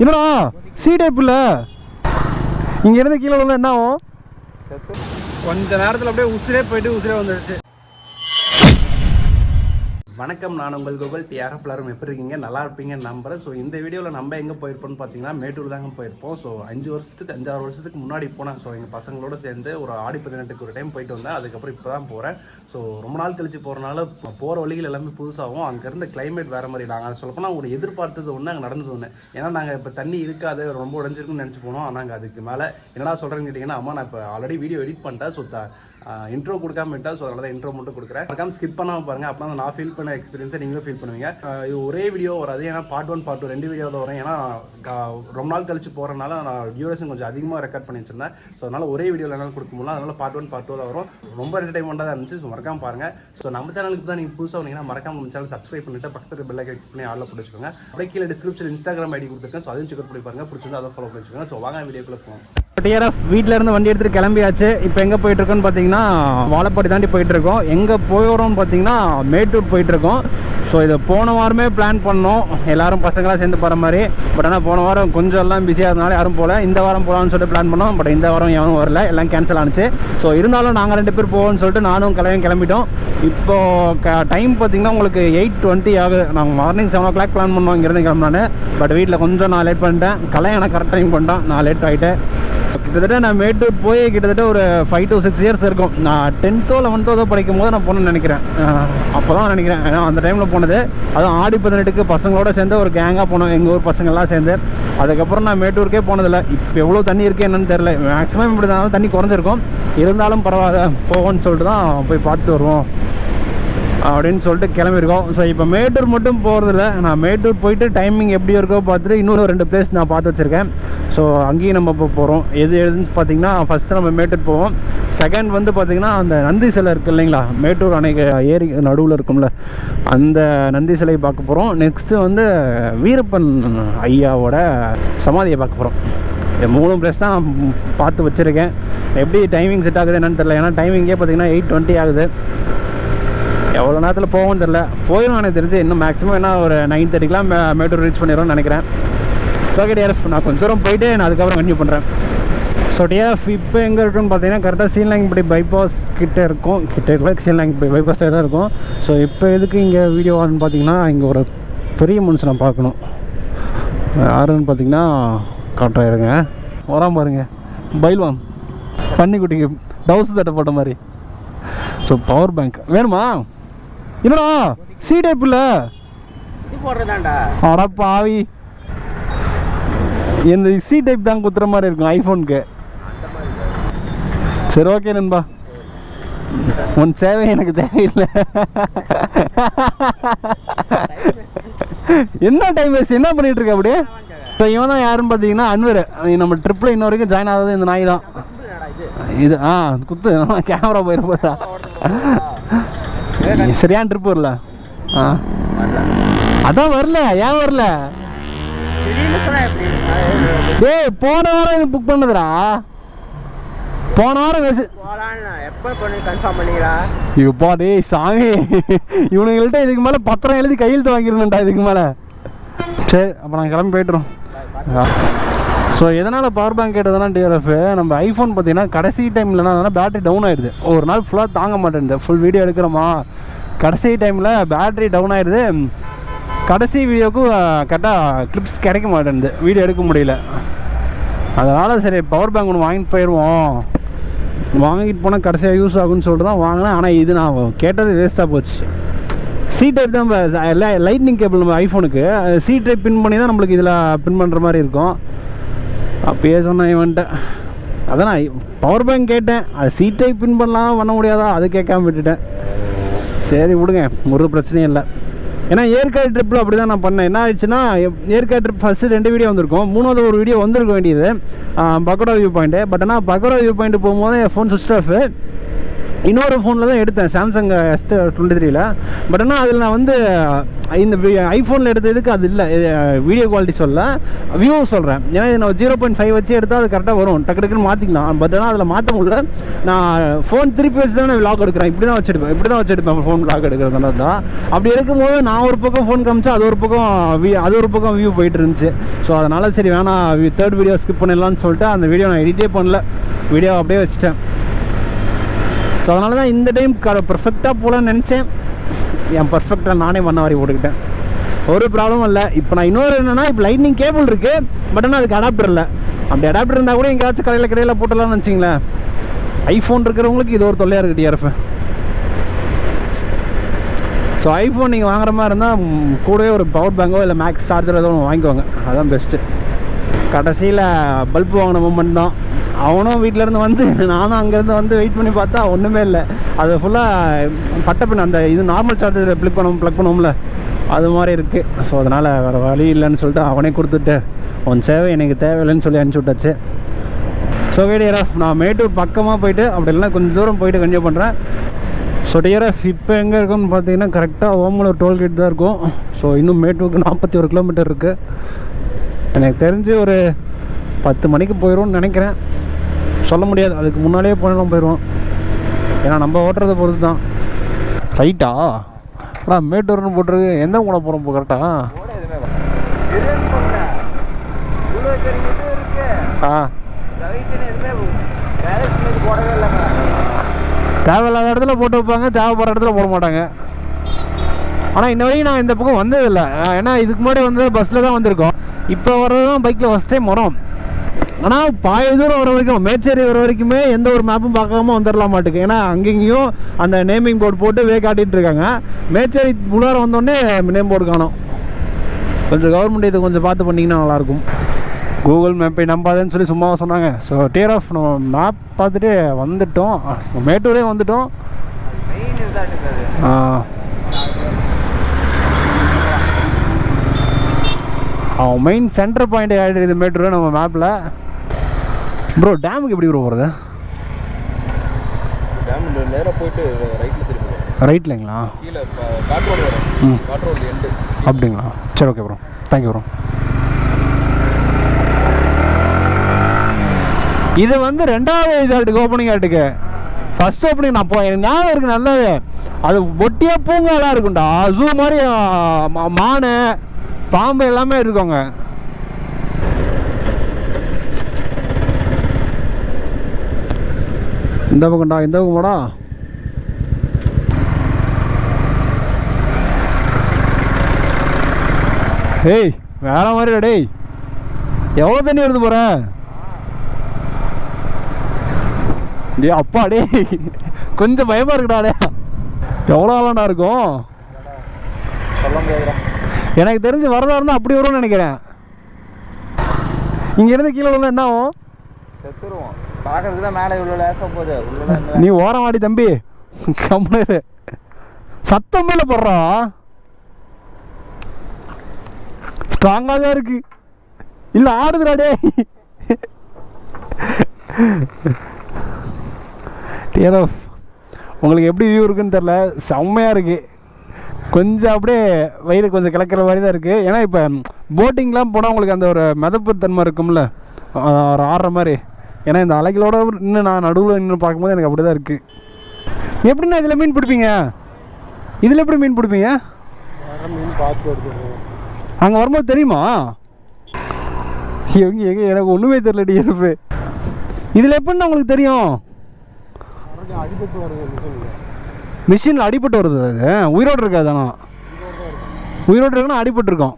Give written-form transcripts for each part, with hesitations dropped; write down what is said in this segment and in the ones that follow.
என்னடா C type இல்லை, இங்கேருந்து கீழே வந்து என்ன ஆகும்? கொஞ்ச நேரத்தில் அப்படியே உசுரே போயிட்டு உசுரே வந்துடுச்சு. வணக்கம், நான் உங்கள் கூகுள் டிஆர்எஃப். எல்லாரும் எப்படி இருக்கீங்க? நல்லா இருப்பீங்க நம்புறேன். ஸோ இந்த வீடியோவில் நம்ம எங்கே போயிருப்போம்னு பார்த்தீங்கன்னா மேட்டூர் தாங்க போயிருப்போம். ஸோ 5-6 வருஷத்துக்கு முன்னாடி போனேன். ஸோ எங்கள் பசங்களோட சேர்ந்து ஒரு ஆடி 18க்கு ஒரு டைம் போயிட்டு வந்தேன். அதுக்கப்புறம் இப்போ தான் போகிறேன். ஸோ ரொம்ப நாள் கழிச்சு போகிறனால போகிற வழிகள் எல்லாமே புதுசாகவும் அங்கேருந்து கிளைமேட் வேறு மாதிரி. நாங்கள் சொல்லப்போனால் ஒரு எதிர்பார்த்தது ஒன்று, அங்கே நடந்தது ஒன்று. ஏன்னா நாங்கள் இப்போ தண்ணி இருக்காது, ரொம்ப உடஞ்சிருக்குன்னு நினச்சி போனோம். நாங்கள் அதுக்கு மேலே என்னடா சொல்கிறேன்னு கேட்டிங்கன்னா, அம்மா நான் இப்போ ஆல்ரெடி வீடியோ எடிட் பண்ணிட்டேன். ஸோ இன்ட்ரோ கொடுக்காம விட்டா. ஸோ அதனால தான் இன்ட்ரோ மட்டும் கொடுக்குறேன். மறக்காம ஸ்கிப் பண்ணாமல் பாருங்கள். அப்போ நான் ஃபீல் பண்ண எக்ஸ்பீரியன்ஸை நீங்களும் ஃபீல் பண்ணுவீங்க. இது ஒரே வீடியோ வராது, ஏன்னா பார்ட் 1 பார்ட் 2 2 வீடியோ தான் வரும். ஏன்னா ரொம்ப நாள் கழிச்சு போகிறனால நான் டியூரேஷன் கொஞ்சம் அதிகமாக ரெக்கார்ட் பண்ணி வச்சிருந்தேன். ஸோ அதனால் ஒரே வீடியோவில் என்னால் கொடுக்க முடியல. அதனால் பார்ட் 1 பார்ட் 2 தான் வரும். ரொம்ப என்டர்டைன்மெண்ட்டாக தான் இருந்துச்சு. ஸோ மறக்காம பாருங்கள். ஸோ நம்ம சேனலுக்கு தான் நீங்கள் புதுசாக வந்தீங்கன்னா மறக்காம நம்ம சேனல் சப்ஸ்கிரைப் பண்ணிட்டு பக்கத்தில் பெல் ஐக்கான் கிளிக் பண்ணி ஆல்ல போட்டு வச்சுக்கோங்க. அப்படியே கீழே டிஸ்கிரிப்ஷன் இன்ஸ்டாகிராம் ஐடி கொடுத்துருக்கேன். ஸோ அதையும் செக் பண்ணி பாருங்கள். பிடிச்சிருந்தா அதை ஃபாலோ பண்ணி வச்சுக்கோங்க. ஸோ வாங்க வீடியோக்குள்ளே போவோம். டிஆர்எஃப் வீட்டில் இருந்து வண்டி எடுத்துகிட்டு கிளம்பியாச்சு. இப்போ எங்கே போயிட்டுருக்கோன்னு பார்த்தீங்கன்னா வாழப்பாடி தாண்டி போயிட்டுருக்கோம். எங்கே போகிறோம்னு பார்த்தீங்கன்னா மேட்டூர் போயிட்டுருக்கோம். ஸோ இதை போன வாரமே பிளான் பண்ணோம், எல்லோரும் பசங்களாக சேர்ந்து போகிற மாதிரி. பட் ஆனால் போன வாரம் கொஞ்சம் எல்லாம் பிஸியாக இருந்தனால யாரும் போகல. இந்த வாரம் போகலான்னு சொல்லிட்டு பிளான் பண்ணோம். பட் இந்த வாரம் எவனும் வரல, எல்லாம் கேன்சல் ஆனிச்சு. ஸோ இருந்தாலும் நாங்கள் 2 பேர் போவோம்னு சொல்லிட்டு நானும் கிளம்பிட்டோம். இப்போது டைம் பார்த்திங்கன்னா உங்களுக்கு 8:20 ஆகுது. நாங்கள் மார்னிங் 7 o'clock பிளான் பண்ணோம் இங்கேருந்து கிளம்பினான்னு. பட் வீட்டில் கொஞ்சம் நான் லேட் பண்ணிட்டேன். எனக்கு கரெக்ட் டைம் பண்ணிட்டேன், நான் லேட் ஆகிட்டேன். கிட்டத்தட்ட நான் மேட்டூர் போய் கிட்டத்தட்ட ஒரு 5 to 6 years இருக்கும். நான் 10th or 11th படிக்கும் போது நான் போகணுன்னு நினைக்கிறேன். அப்போ தான் நினைக்கிறேன், ஏன்னா அந்த டைமில் போனது. அதுவும் ஆடி 18க்கு பசங்களோட சேர்ந்து ஒரு கேங்காக போனோம், எங்கள் ஊர் பசங்கள்லாம் சேர்ந்து. அதுக்கப்புறம் நான் மேட்டூருக்கே போனதில்லை. இப்போ எவ்வளோ தண்ணி இருக்குது என்னன்னு தெரில. மேக்ஸிமம் இப்படி தான் தண்ணி குறைஞ்சிருக்கும். இருந்தாலும் பரவாயில்ல போவோன்னு சொல்லிட்டு தான் போய் பார்த்துட்டு வருவோம் அப்படின்னு சொல்லிட்டு கிளம்பியிருக்கோம். ஸோ இப்போ மேட்டூர் மட்டும் போகிறதில்ல, நான் மேட்டூர் போயிட்டு டைமிங் எப்படி இருக்கோ பார்த்துட்டு இன்னொரு 2 பிளேஸ் நான் பார்த்து வச்சுருக்கேன். ஸோ அங்கேயும் நம்ம இப்போ போகிறோம். எதுன்னு பார்த்தீங்கன்னா ஃபஸ்ட்டு நம்ம மேட்டூர் போவோம். செகண்ட் வந்து பார்த்திங்கன்னா அந்த நந்தி சிலை இருக்குது இல்லைங்களா, மேட்டூர் அணைக்கு ஏரி நடுவில் இருக்கும்ல, அந்த நந்தி சிலையை பார்க்க போகிறோம். நெக்ஸ்ட்டு வந்து வீரப்பன் ஐயாவோட சமாதியை பார்க்க போகிறோம். 3 பிளேஸ் தான் பார்த்து வச்சுருக்கேன். எப்படி டைமிங் செட் ஆகுது என்னன்னு தெரியல. ஏன்னா டைமிங்கே பார்த்திங்கன்னா 8:20 ஆகுது. எவ்வளோ நேரத்தில் போவோம்னு தெரில. போயிடும் எனக்கு தெரிஞ்சு. இன்னும் மேக்ஸிமம் என்ன ஒரு 9:30க்கெலாம் மேட்டூர் ரீச் பண்ணிடுவோம்னு நினைக்கிறேன். ஸோ ஓகே டிஆர்எஃப், நான் கொஞ்சம் தூரம் போயிட்டு நான் அதுக்கப்புறம் கன்டினியூ பண்ணுறேன். ஸோ டிஆர்எஃப் இப்போ எங்கே இருக்குன்னு பார்த்தீங்கன்னா கரெக்டாக சீலநாயக்கன்பட்டி பைபாஸ் கிட்டே இருக்கும். சீலநாயக்கன்பட்டி பைபாஸில் தான் இருக்கும். ஸோ இப்போ எதுக்கு இங்கே வீடியோ ஆன்னு பார்த்தீங்கன்னா, இங்கே ஒரு பெரிய மனுஷனை பார்க்கணும். யாருன்னு பார்த்தீங்கன்னா காட்டுறாருங்க, வரான் பாருங்க, பைல்வான் பன்னிக்குட்டிக்கு டவுஸ் சட்டை போட்ட மாதிரி. ஸோ பவர் பேங்க் வேணுமா? என்னடா சி டைப் இல்லை, அட பாவி, இந்த சி டைப் தான் குத்துற மாதிரி இருக்கும் ஐஃபோனுக்கு. சரி ஓகே நண்பா, உன் சேவை எனக்கு தேவையில்லை. என்ன டைம் வேஸ்ட், என்ன பண்ணிட்டு இருக்க அப்படியே? ஸோ இவன் தான் யாருன்னு பார்த்தீங்கன்னா அன்வர். நம்ம ட்ரிப்பில் இன்ன வரைக்கும் ஜாயின் ஆகாது இந்த நாய் தான். இது குத்து கேமரா போயிருப்பா. சரியான ட்ரிப் வரல. அதான் வரல. ஏன் வரல? டேய் போன வாரம் இது புக் பண்ணதுடா. போன வாரம் இப்பா டேய் சாமி, இவனுங்கள்ட்ட இதுக்கு மேலே பத்திரம் எழுதி கையெழுத்து வாங்கிடணும்டா இதுக்கு மேலே. சரி அப்போ நாங்கள் கிளம்பி போய்ட்டுறோம். ஸோ எதனால் பவர் பேங்க் கேட்டதுனா டிஆர்எஃப், நம்ம ஐஃபோன் பார்த்தீங்கன்னா கடைசி டைம்லனா அதனால் பேட்டரி டவுன் ஆகிடுது. ஒரு நாள் ஃபுல்லாக தாங்க மாட்டேங்குது. ஃபுல் வீடியோ எடுக்கிறோமா, கடைசி டைமில் பேட்டரி டவுன் ஆகிடுது. கடைசி வீடியோவுக்கு கரெக்டாக கிளிப்ஸ் கிடைக்க மாட்டேங்குது, வீடியோ எடுக்க முடியல. அதனால் சரி பவர் பேங்க் ஒன்று வாங்கிட்டு போயிடுவோம், வாங்கிட்டு போனால் கடைசியாக யூஸ் ஆகுன்னு சொல்லிட்டு தான் வாங்கினேன். ஆனால் இது நான் கேட்டது வேஸ்ட்டாக போச்சு. சி டைப் தான் லைட்னிங் கேபிள் நம்ம ஐஃபோனுக்கு சி டைப் பின் பண்ணி தான் நம்மளுக்கு இதில் பின் பண்ணுற மாதிரி இருக்கும். அப்பயே சொன்னேன் இவன்ட்ட, அதான் நான் பவர் பேங்க் கேட்டேன். அது சி டைப் பின் பண்ணலாம் பண்ண முடியாதா, அது கேட்காம விட்டுட்டேன். சரி விடுங்க, ஒரு பிரச்சனையும் இல்லை. ஏன்னா ஏற்காடு ட்ரிப்பில் அப்படி தான் நான் பண்ணேன். என்ன ஆயிடுச்சுன்னா, ஏற்காடு ட்ரிப் ஃபஸ்ட்டு 2 வீடியோ வந்திருக்கும், 3வது ஒரு வீடியோ வந்திருக்க வேண்டியது பக்கோடா வியூ பாயிண்ட்டு. பட் ஆனால் பக்கோடா வியூ பாயிண்ட்டு போகும்போது என் ஃபோன் சுவிட்ச் ஆஃப். இன்னொரு ஃபோனில் தான் எடுத்தேன், சாம்சங் S23. பட் ஆனால் அதில் நான் வந்து இந்த ஐஃபோனில் எடுத்ததுக்கு அது இல்லை, வீடியோ குவாலிட்டி சொல்ல, வியூ சொல்கிறேன். ஏன்னா நான் 0.5 வச்சு எடுத்தால் அது கரெக்டாக வரும், டக்கு டக்குன்னு மாற்றிக்கலாம். பட் ஆனால் அதில் மாற்ற முடியல. நான் ஃபோன் திருப்பி வச்சு தான் நான் விளாக் எடுக்கிறேன், இப்படி தான் வச்சுருப்பேன் ஃபோன் விளாக் எடுக்கிறதுனால தான். அப்படி எடுக்கும்போது நான் ஒரு பக்கம் ஃபோன் காமிச்சா அது ஒரு பக்கம் வியூ போயிட்டு இருந்துச்சு. ஸோ அதனால் சரி வேணாம், தேர்ட் வீடியோ ஸ்கிப் பண்ணிடலான்னு சொல்லிட்டு அந்த வீடியோ நான் எடிட்டே பண்ணல, வீடியோ அப்படியே வச்சுட்டேன். ஸோ அதனால தான் இந்த டைம் பர்ஃபெக்டாக போகலான்னு நினச்சேன். என் பர்ஃபெக்டாக நானே பண்ண மாதிரி போட்டுக்கிட்டேன், ஒரு ப்ராப்ளமும் இல்லை. இப்போ நான் இன்னொரு என்னென்னா, இப்போ லைட்னிங் கேபிள் இருக்குது, பட் ஆனால் அதுக்கு அடாப்டர் இல்லை. அப்படி அடாப்டர் இருந்தால் கூட எங்கேயாச்சும் கடையில் போட்டலாம்னு வச்சிங்களேன். ஐஃபோன் இருக்கிறவங்களுக்கு இது ஒரு தொல்லையாக இருக்குது டிஆர்எஃப். ஸோ ஐஃபோன் நீங்கள் வாங்குற மாதிரி இருந்தால் கூடவே ஒரு பவர் பேங்கோ இல்லை மேக்ஸ் சார்ஜர் ஏதோ ஒன்று வாங்கிக்குவாங்க, அதுதான் பெஸ்ட்டு. கடைசியில் பல்பு வாங்கின மூமெண்ட் தான். அவனும் வீட்டிலேருந்து வந்து, நானும் அங்கேருந்து வந்து வெயிட் பண்ணி பார்த்தா ஒன்றுமே இல்லை. அது ஃபுல்லாக பட்டப்பின் அந்த இது நார்மல் சார்ஜர் ப்ளக் பண்ணுவோம்ல, அது மாதிரி இருக்குது. ஸோ அதனால் வேறு வழி இல்லைன்னு சொல்லிட்டு அவனே கொடுத்துட்டு, உன் சேவை எனக்கு தேவையில்லைன்னு சொல்லி அனுப்பிச்சி விட்டாச்சு. ஸோ டிஆர்எஃப் நான் மேட்டூர் பக்கமாக போயிட்டு அப்படி இல்லைனா கொஞ்சம் தூரம் போயிட்டு கன்டினியூ பண்ணுறேன். ஸோ டிஆர்எஃப் இப்போ எங்கே இருக்குன்னு பார்த்தீங்கன்னா கரெக்டாக ஓமலூர் டோல்கேட் தான் இருக்கும். ஸோ இன்னும் மேட்டூருக்கு 41 கிலோமீட்டர் இருக்குது. எனக்கு தெரிஞ்சு ஒரு 10 மணிக்கு போயிடும்னு நினைக்கிறேன், சொல்ல முடியாது. அதுக்கு முன்னாடியே போனாலும் போயிடுவோம், ஏன்னா நம்ம ஓட்டுறதை பொறுத்து தான். ரைட்டா ஆனால் மேட்டூர்னு போட்டிருக்கு, எந்த கூட போகிறோம் இப்போ கரெக்டாக? தேவையில்லாத இடத்துல போட்டு வைப்பாங்க, தேவைப்படுற இடத்துல போட மாட்டாங்க. ஆனால் இன்ன வரைக்கும் நான் இந்த பக்கம் வந்ததில்லை, ஏன்னா இதுக்கு முன்னாடி வந்து பஸ்ஸில் தான் வந்திருக்கோம். இப்போ வர்றதும் பைக்கில் ஃபஸ்ட் டைம் வரோம். ஆனால் பாதி தூரம் வர வரைக்கும், மேச்சேரி வர வரைக்குமே எந்த ஒரு மேப்பும் பார்க்காம வந்துடலாம் மாட்டுக்கு. ஏன்னா அங்கேயும் அந்த நேமிங் போர்டு போட்டு காட்டிகிட்டு இருக்காங்க. மேச்சேரி உள்ளார வந்தோடனே நேம் போர்டு காணும். கொஞ்சம் கவர்மெண்ட் இது கொஞ்சம் பார்த்து பண்ணிங்கன்னா நல்லாயிருக்கும். கூகுள் மேப்பை நம்பாதேன்னு சொல்லி சும்மா சொன்னாங்க. ஸோ டிஆர்எஃப் நம்ம மேப் பார்த்துட்டு வந்துட்டோம், மேட்டூரே வந்துட்டோம். மெயின் சென்டர் பாயிண்ட் ஆகிடுது மேட்டூர் நம்ம மேப்பில். ப்ரோ டேமுக்கு எப்படி ப்ரோ போகிறது? டேம் நேராக போயிட்டு ரைட்லைங்களா? கீழே காட்ரோடு வரும், காட்ரோடு எண்டு. அப்படிங்களா? சரி ஓகே ப்ரோ, தேங்க்யூ ப்ரோ. இது வந்து 2வது இதாட்டுக்கு ஓப்பனிங் ஆட்டுக்கு. ஃபஸ்ட் ஓப்பனிங் நான் எனக்கு ஞாபகம் இருக்குது நல்லாவே. அது ஒட்டியாக பூங்காலாம் இருக்கும்டா, ஜூ மாதிரி மானு பாம்பு எல்லாமே இருக்குங்க. இந்த பக்கம்டா, இந்த பக்கமாடா. ஏய் வேற மாதிரி டேய், எவ்வளோ தண்ணி எடுத்து போற? டே அப்பா டே, கொஞ்சம் பயமா இருக்குடா. டே எவ்வளோ ஆளாண்டா இருக்கும்? சொல்ல முடியாதுடா. எனக்கு தெரிஞ்சு வரதா இருந்தால் அப்படி வரும்னு நினைக்கிறேன். இங்கேருந்து கீழே விழுந்தா என்ன ஆகும்? செத்துருவோம். பார்க்கறதுக்கு தான் மேலே இவ்வளோ லேசாக போகுது. நீ ஓரம் வாடி தம்பி, கம்முனு. சத்தம் மேலே போடுறா, ஸ்ட்ராங்காக தான் இருக்கு. இல்லை ஆடுதுடா டே. டிஆர்எஃப் உங்களுக்கு எப்படி வியூ இருக்குன்னு தெரில, செம்மையாக இருக்குது. கொஞ்சம் அப்படியே வயிறு கொஞ்சம் கிளக்கிற மாதிரி தான் இருக்குது. ஏன்னா இப்போ போட்டிங்லாம் போனால் உங்களுக்கு அந்த ஒரு மிதப்பு தன்மை இருக்கும்ல, ஒரு ஆடுற மாதிரி. ஏன்னா இந்த அலைகளோட இன்னும் நான் நடுவில் நின்று பார்க்கும்போது எனக்கு அப்படி தான் இருக்குது. எப்படின்னா இதில் மீன் பிடிப்பீங்க? இதில் எப்படி மீன் பிடிப்பீங்க? மீன் பார்த்து எடுத்துருவோம். அங்கே வரும்போது தெரியுமா? எனக்கு ஒன்றுமே தெரியல டிஎஃப். இதில் எப்படின்னா உங்களுக்கு தெரியும்? அடிபட்டு வருது மிஷினில் அடிபட்டு வருது. அது உயிரோடு இருக்காது, ஆனால் உயிரோடு இருக்குன்னா அடிபட்டுருக்கோம்.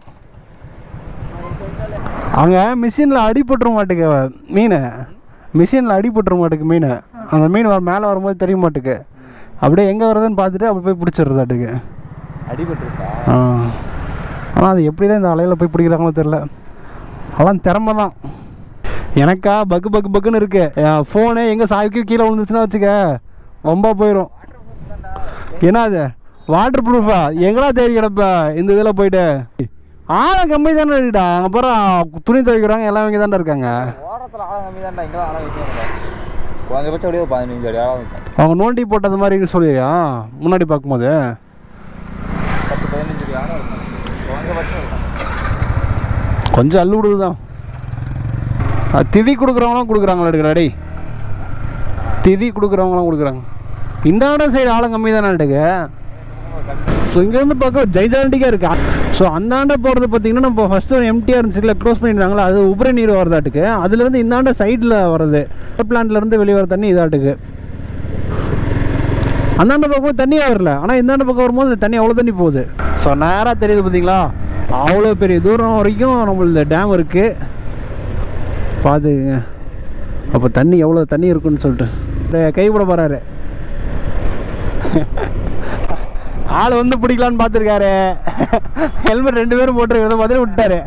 அங்கே மிஷினில் அடிபட்டுற மாட்டுக்கு மீன், மிஷினில் அடிபட்டுற மாட்டுக்கு மீன். அந்த மீன் மேலே வரும்போது தெரிய மாட்டுக்கு, அப்படியே எங்கே வருதுன்னு பார்த்துட்டு அப்படி போய் பிடிச்சிடுறதாட்டுக்கு. அடிபட்டுருக்கா? ஆனால் அது எப்படி தான் இந்த அலையில் போய் பிடிக்கிறாங்களோ தெரில. அதெல்லாம் திறமை தான். எனக்கா பக்குன்னு இருக்கு. ஃபோனு எங்கே சாய்க்கு கீழே விழுந்துச்சுன்னா வச்சுக்க ரொம்ப போயிடும். ஏன்னா அது வாட்டர் ப்ரூஃபா? எங்கடா தேடி கிடப்ப இந்த இதில் போயிட்டு. ஆழம் கம்மி தானே இருக்குடா. அப்புறம் துணி துவைக்கிறாங்க, எல்லாம் இங்கே தானே இருக்காங்க. ஓரத்தில் ஆழம் கம்மி தான்டா, இங்கே ஆழம் வைக்கிறாங்க. குறைஞ்சபட்சம் அப்படியே 15 அடி ஆழம் இருக்கும். அவங்க நோண்டி போட்டது மாதிரி சொல்லியா முன்னாடி பார்க்கும்போது 10-15 அடி ஆழம் இருக்கும் குறைஞ்சபட்சம் இருக்கும். கொஞ்சம் அள்ளு விடுது தான். திதி கொடுக்குறவங்களாம் கொடுக்குறாங்களா எடுக்கடா திதி கொடுக்குறவங்களாம் கொடுக்குறாங்க. இந்த இடம் சைடு ஆழம் கம்மி தானே எடுக்கு. ஸோ இங்கேருந்து பார்க்க ஜெய்ஜாண்டிக்காக இருக்கா. ஸோ அந்தாண்ட போகிறது பார்த்தீங்கன்னா நம்ம ஃபஸ்ட்டு ஒரு எம்டிஆர் இருந்துச்சுல க்ளோஸ் பண்ணியிருந்தாங்களா, அது உபரி நீர் வரதாட்டுக்கு. அதுலேருந்து இந்தாண்ட சைடில் வர்றது பிளான்ட்லேருந்து வெளியே வர தண்ணி இதாட்டுக்கு. அந்தாண்ட பக்கம் தண்ணியாக வரல, ஆனால் இந்தாண்ட பக்கம் வரும்போது தண்ணி அவ்வளோ தண்ணி போகுது. ஸோ நேராக தெரியுது பார்த்தீங்களா, அவ்வளோ பெரிய தூரம் வரைக்கும் நம்மளது டேம் இருக்குது பார்த்துக்குங்க. அப்போ தண்ணி எவ்வளோ தண்ணி இருக்குன்னு சொல்லிட்டு கைப்பட போகிறாரு. ஆள் வந்து பிடிக்கலான்னு பார்த்துருக்காரு. ஹெல்மெட் 2 பேரும் போட்டுருக்கிறத மாதிரி விட்டாரு.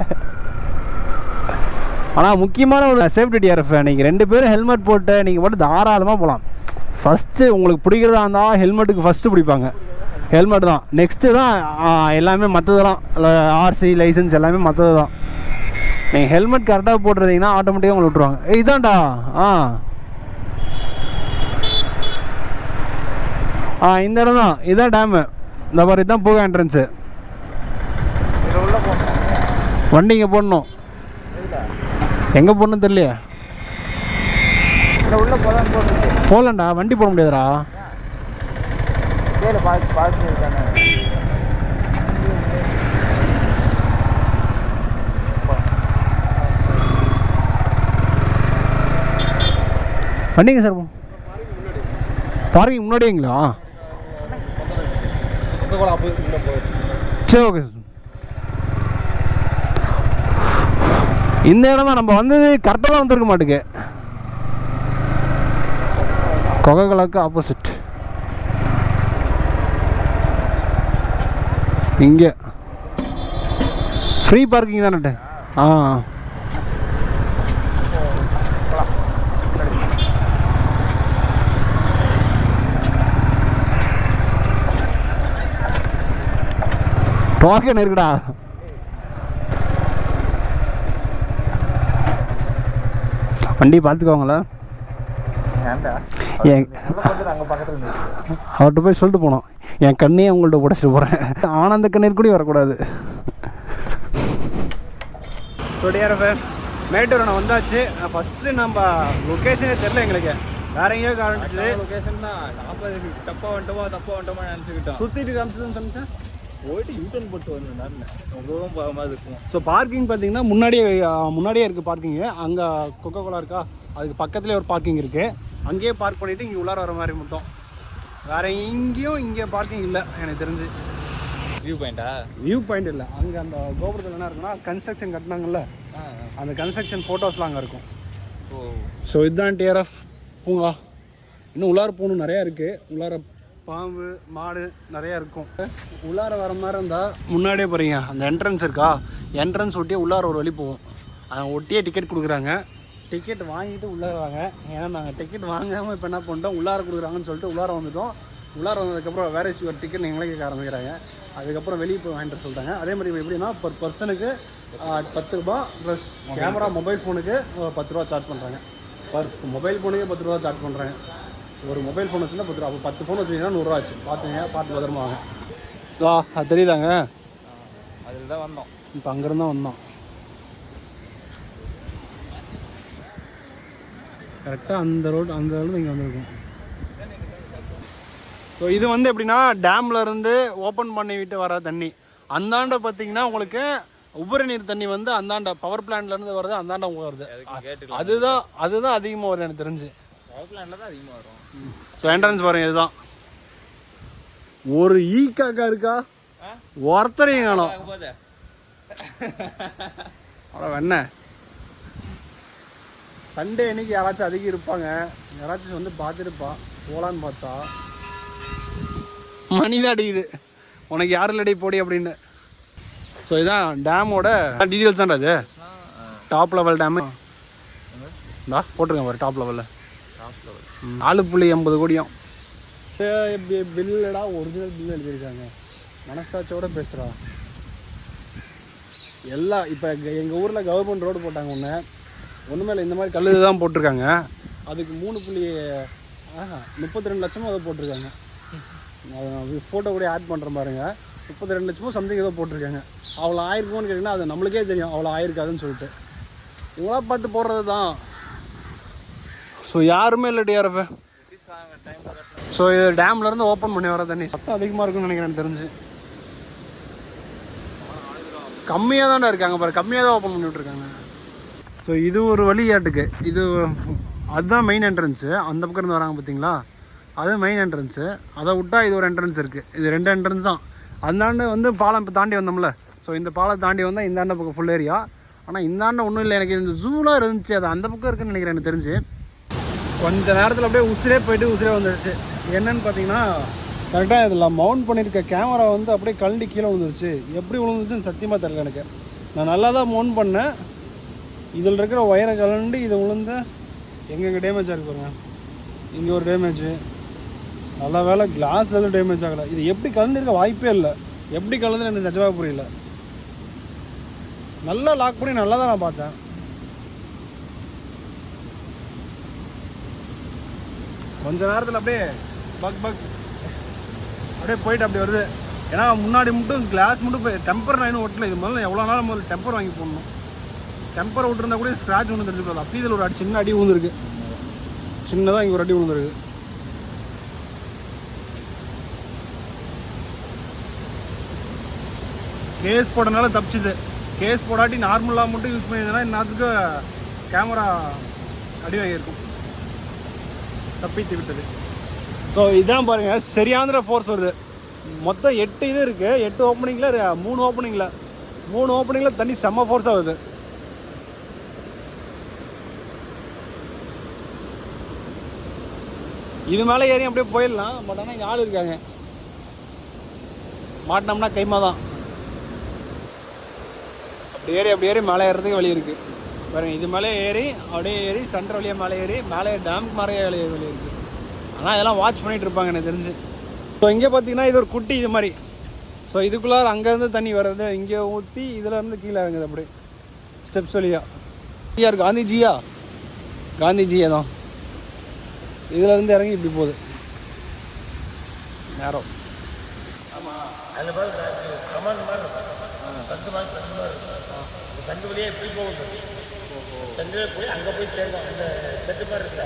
ஆனால் முக்கியமான ஒரு சேஃப்டி டிஆர்எஃப், நீங்கள் 2 பேரும் ஹெல்மெட் போட்டு நீங்கள் மட்டும் தாராளமாக போகலாம். ஃபஸ்ட்டு உங்களுக்கு பிடிக்கிறதா இருந்தால் ஹெல்மெட்டுக்கு ஃபஸ்ட்டு பிடிப்பாங்க. ஹெல்மெட் தான் நெக்ஸ்ட்டு தான் எல்லாமே மற்றதெல்லாம் ஆர்சி லைசன்ஸ் எல்லாமே மற்றது தான். நீங்கள் ஹெல்மெட் கரெக்டாக போட்டுருந்தீங்கன்னா ஆட்டோமேட்டிக்காக உங்களை விட்ருவாங்க. இதான்டா இந்த இடம் தான், இதுதான் டேமு. இந்த மாதிரி தான் போக என்ட்ரன்ஸு. வண்டி இங்கே போடணும். எங்கே போடணும் தெரியலையே. போகலண்டா, வண்டி போட முடியாதுடா. வண்டிங்க சார் பார்க்கிங் முன்னாடிங்களா? சரி ஓகே சார். இந்த இடம் தான் நம்ம வந்தது கரெக்டாக தான் வந்துருக்க மாட்டேங்க. கொககலாக்கு ஆப்போசிட் இங்கே ஃப்ரீ பார்க்கிங் தானே. டோக்கன் இருக்குடா. வண்டி பார்த்துக்கோங்களா. அவர்கிட்ட போய் சொல்லிட்டு போனோம், என் கண்ணையே உங்கள்கிட்ட உடைச்சிட்டு போகிறேன். ஆனந்த கண்ணீர் கூட வரக்கூடாது. ஸோ டிஆர்எஃப் மேட்டூர் நான் வந்தாச்சு. ஃபஸ்ட்டு நம்ம லொக்கேஷனே தெரில எங்களுக்கு, வேற எங்கேயோ காமிச்சு லொக்கேஷன் தான். தப்பாக வந்துட்டோமா நினச்சிக்கிட்டோம். சுற்றிட்டு காமிச்சதுன்னு சொன்னேன். போயிட்டு யூட்டர்ன் போட்டு வரணும், ரொம்ப தூரம் போகிற மாதிரி இருக்கும். ஸோ பார்க்கிங் பார்த்தீங்கன்னா முன்னாடியே இருக்குது பார்க்கிங்கு. அங்கே கொக்கோகோலா இருக்கா, அதுக்கு பக்கத்துலேயே ஒரு பார்க்கிங் இருக்குது. அங்கேயே பார்க் பண்ணிவிட்டு இங்கே உள்ளார வர மாதிரி மட்டும், வேறு எங்கேயும் இங்கே பார்க்கிங் இல்லை எனக்கு தெரிஞ்சு. வியூ பாயிண்ட் இல்லை. அங்கே அந்த கோபுரத்தில் என்ன இருக்குன்னா கன்ஸ்ட்ரக்ஷன் கட்டினாங்கல்ல, அந்த கன்ஸ்ட்ரக்ஷன் ஃபோட்டோஸ்லாம் அங்கே இருக்கும். ஸோ இதுதான் டிஆர்எஃப் பூங்கா. இன்னும் உள்ளார போகணும், நிறையா இருக்குது. உள்ளார பாம்பு மாடு நிறையா இருக்கும். உள்ளார வர மாதிரி இருந்தால் முன்னாடியே போகிறீங்க, அந்த என்ட்ரன்ஸ் இருக்கா, என்ட்ரன்ஸ் ஒட்டியே உள்ளார ஒரு வழி போவோம். அதை ஒட்டியே டிக்கெட் கொடுக்குறாங்க. டிக்கெட் வாங்கிட்டு உள்ளார வாங்க. ஏன்னா நாங்கள் டிக்கெட் வாங்காமல் இப்போ என்ன பண்ணிட்டோம், உள்ளார கொடுக்குறாங்கன்னு சொல்லிட்டு உள்ளார வந்துட்டோம். உள்ளார வந்ததுக்கப்புறம் வேறு ஒரு டிக்கெட் நீங்களே கேட்க ஆரம்பிக்கிறாங்க. அதுக்கப்புறம் வெளியே போய் வாங்கிட்டு சொல்லிட்டாங்க. அதே மாதிரி எப்படின்னா பர் பர்சனுக்கு 10 ரூபா ப்ளஸ் கேமரா மொபைல் ஃபோனுக்கு 10 ரூபா சார்ஜ் பண்ணுறாங்க. பர் மொபைல் ஃபோனுக்கே 10 ரூபா சார்ஜ் பண்ணுறாங்க. ஒரு மொபைல் ஃபோன் வச்சுன்னா 10 ரூபா. அப்போ 10 ஃபோன் வச்சுக்கிங்கன்னா 100 ரூபா ஆச்சு. பார்த்து பத்திரமா வாங்க. அது தெரியுதாங்க, அதில் தான் வந்தோம். இப்போ அங்கேருந்து வந்தோம். கரெக்டாக அந்த ரோடு இங்கே வந்துருக்கும். ஸோ இது வந்து எப்படின்னா டேம்லேருந்து ஓப்பன் பண்ணி விட்டு வர தண்ணி. அந்தாண்ட பார்த்தீங்கன்னா உங்களுக்கு உபரி நீர் தண்ணி வந்து அந்தாண்ட பவர் பிளான்ட்லேருந்து வருது, அந்தாண்ட வருது. அதுதான் அதிகமாக வருது எனக்கு தெரிஞ்சு. பவர் பிளான்ட்ல தான் அதிகமாக வரும். ஸோ என்ட்ரன்ஸ் பாருங்க, இதுதான். ஒரு ஈக்காக்கா இருக்கா, ஒருத்தரையும் காணும். அவ்வளோ என்ன சண்டே அன்னைக்கு யாராச்சும் அதிகம் இருப்பாங்க, யாராச்சும் வந்து பார்த்துருப்பா. போகலான்னு பார்த்தா மணிதான் அடிக்குது, உனக்கு யார் இல்லடி போடி அப்படின்னு. ஸோ இதுதான் டேமோட டீட்டெயில்ஸ் தான்டா. அது டாப் லெவல் டேமு தான் போட்டிருக்கேன் பாரு. டாப் லெவலில் 4.80 கோடியும் பில்லுடா, ஒரிஜினல் பில் எழுதியிருக்காங்க. மனசாட்சியோட பேசுகிறா எல்லாம். இப்போ எங்கள் ஊரில் கவர்மெண்ட் ரோடு போட்டாங்க ஒன்றுமே இல்லை, இந்த மாதிரி கல் தான் போட்டிருக்காங்க. அதுக்கு 32 லட்சமோ அதை போட்டிருக்காங்க. ஃபோட்டோ கூட ஆட் பண்ணுற பாருங்க. 32 லட்சமோ சம்திங் ஏதோ போட்டிருக்காங்க. அவ்வளோ ஆயிருக்கும்னு கேட்டிங்கன்னா அது நம்மளுக்கே தெரியும் அவ்வளோ ஆயிருக்காதுன்னு சொல்லிட்டு. இவங்களா பார்த்து போடுறது தான். ஸோ யாருமே இல்லை டிஆர்எஃப். ஸோ இது டேம்லேருந்து ஓப்பன் பண்ணி வர தண்ணி சத்தம் அதிகமாக இருக்குன்னு நினைக்கிறேன் தெரிஞ்சு. கம்மியாக தானே இருக்காங்க பாரு, கம்மியாக தான் ஓப்பன் பண்ணி விட்ருக்காங்க. ஸோ இது ஒரு வழியாட்டுக்கு இது அதுதான் மெயின் என்ட்ரன்ஸு. அந்த பக்கம் இருந்து வராங்க பார்த்தீங்களா, அது மெயின் என்ட்ரன்ஸு. அதை விட்டா இது ஒரு என்ட்ரன்ஸ் இருக்குது. இது 2 என்ட்ரன்ஸ் தான். அந்தாண்டு வந்து பாலம் இப்போ தாண்டி வந்தோம்ல, ஸோ இந்த பாலம் தாண்டி வந்தால் இந்தாண்ட பக்கம் ஃபுல் ஏரியா. ஆனால் இந்தாண்ட ஒன்றும் இல்லை, எனக்கு இந்த ஜூலாம் இருந்துச்சு, அது அந்த பக்கம் இருக்குன்னு நினைக்கிறேன் எனக்கு தெரிஞ்சு. கொஞ்ச நேரத்தில் அப்படியே உசிரே போயிட்டு உசிரே வந்துடுச்சு. என்னன்னு பார்த்தீங்கன்னா கரெக்டாக இதில் மவுண்ட் பண்ணியிருக்க கேமரா வந்து அப்படியே கழண்டி கீழே விழுந்துருச்சு. எப்படி விழுந்துச்சுன்னு சத்தியமாக தெரியல எனக்கு. நான் நல்லா தான் மவுண்ட் பண்ணேன். இதில் இருக்கிற ஒயரை கலண்டு இதை விழுந்து எங்கெங்கே டேமேஜ் ஆகிருக்கு பாருங்க. இங்கே ஒரு டேமேஜு, நல்ல வேலை கிளாஸில் எதுவும் டேமேஜ் ஆகலை. இது எப்படி கலந்துருக்க வாய்ப்பே இல்லை. எப்படி கலந்து எனக்கு நிஜமாக புரியல. நல்லா லாக் பண்ணி நல்லா தான் நான் பார்த்தேன். கொஞ்ச நேரத்தில் அப்படியே பக் அப்படியே போயிட்டு அப்படி வருது. ஏன்னா முன்னாடி மட்டும் கிளாஸ் மட்டும் போய் டெம்பர் நான் இன்னும் ஒட்டல. இது முதல்ல எவ்வளோ நாள் முதல்ல டெம்பர் வாங்கி போடணும். டெம்பர் விட்டுருந்தா கூட ஸ்க்ராட்ச் ஒன்று தெரிஞ்சுக்கூடாது. அப்படி இதில் ஒரு சின்ன அடி விழுந்துருக்கு. சின்னதாக இங்கே ஒரு அடி விழுந்துருக்கு. கேஸ் போடனால தப்பிச்சுது. கேஸ் போடாட்டி நார்மலாக மட்டும் யூஸ் பண்ணியிருந்தேன்னா இன்னத்துக்கு கேமரா அடி வாங்கியிருக்கும். தப்பித்து விட்டது. ஸோ இதுதான் பாருங்கள், சரியான ஃபோர்ஸ் வருது. மொத்தம் 8 இது இருக்குது. 8 ஓப்பனிங்கில் 3 ஓப்பனிங்கில் தண்ணி செம்ம ஃபோர்ஸாக வருது. இது மேலே ஏறி அப்படியே போயிடலாம். பட் ஆனால் இங்கே ஆள் இருக்காங்க. மாட்டினோம்னா கைமா தான். அப்படி ஏறி மேலே ஏறுறதுக்கு வழி இருக்குது பாருங்க. இது மேலே ஏறி அப்படியே ஏறி சென்டர் வழியாக மேலே ஏறி மேலே டேமுக்கு மேலே வழி இருக்குது. ஆனால் இதெல்லாம் வாட்ச் பண்ணிகிட்டு இருப்பாங்க எனக்கு தெரிஞ்சு. ஸோ இங்கே பார்த்தீங்கன்னா இது ஒரு குட்டி இது மாதிரி. ஸோ இதுக்குள்ளார அங்கேருந்து தண்ணி வர்றது இங்கே ஊற்றி இதிலேருந்து கீழே இறங்குது அப்படியே ஸ்டெப்ஸ் வழியாக. காந்திஜியா தான் இதுலேருந்து இறங்கி இப்படி போகுது நேரம். சங்கு வழியாக எப்படி போகுது, சங்கு போய் அங்கே போய் தேர்வோம். அந்த செட்டு மாதிரி இருக்குல்ல,